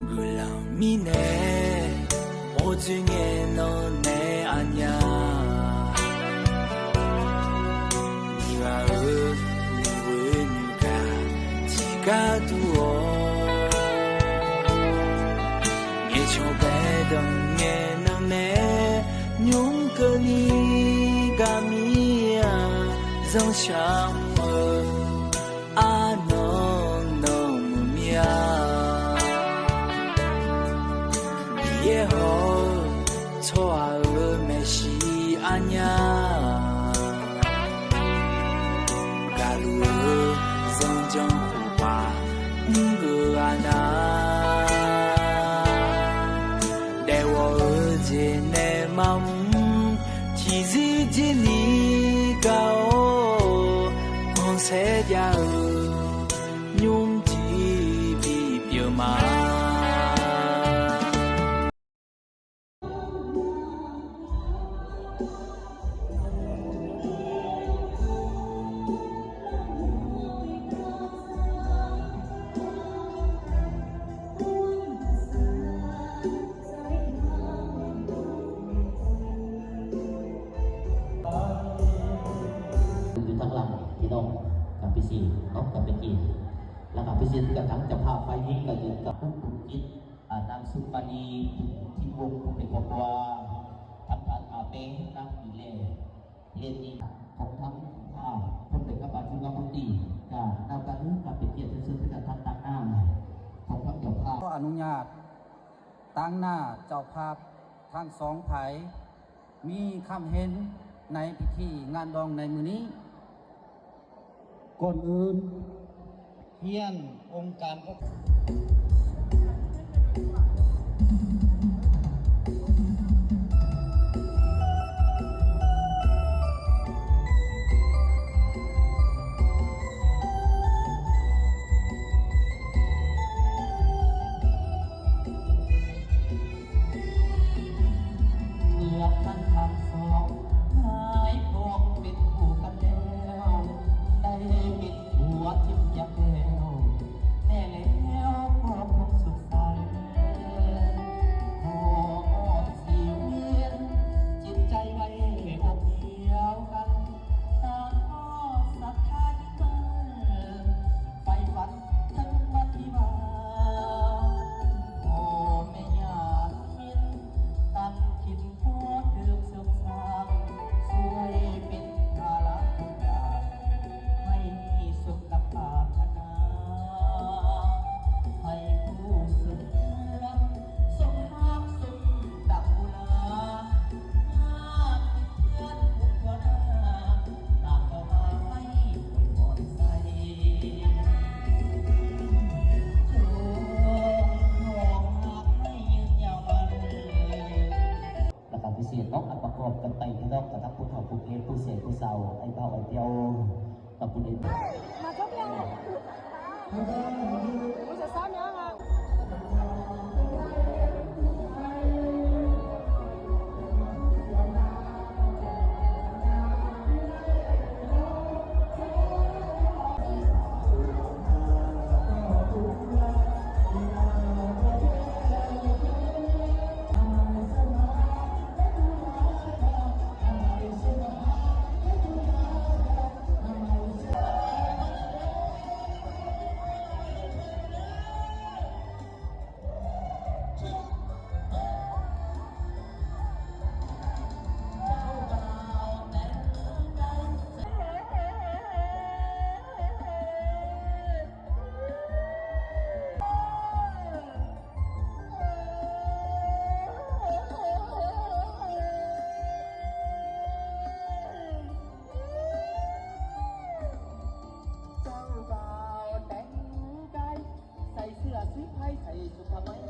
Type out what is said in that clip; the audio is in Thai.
미네 오중에 너네 아냐 네가 누가 지가 두어 예초배던 예너네 용건이 가미야 정상어 아너 너무미야 예호 초아의 메시 아냐 가루의 성정호바 그 아나 대워의 내 마음 지지지니가 홍세자의 용지 비벼마ทั้งหลังพี่น้องกับพี่ซีน้องกับพี่กีแล้วกับพี่ซีกับทั้งเจ้าภาพไฟนี้กับยืนกับผู้ปลุกจิตนางสุปณีที่วงเป็นครอบครัวทำการอาเป้นักดีเล่เรียนนี้ของทั้งคนเป็นกับอาชีพคนดีกับนาวการนี้กับเป็นเกียรติสื่อกับทั้งตั้งหน้าของทั้งเจ้าภาพก็อนุญาตตั้งหน้าเจ้าภาพทั้งสองไผมีคำเห็นในพิธีงานดองในมื้อนี้ก่อนอื่นเฮียนองค์การน้องอันประกอบกันไปพี่น้องกับทั้งผู้เฒ่าผู้เฒ่ผู้เสียผู้เฒ่าไอ้เฒ่าไอ้เปียวกับผู้เด็กมาชอบยังผู้จะซ้ำยังอ่ะซื้อไพ่ใส่สุขไม้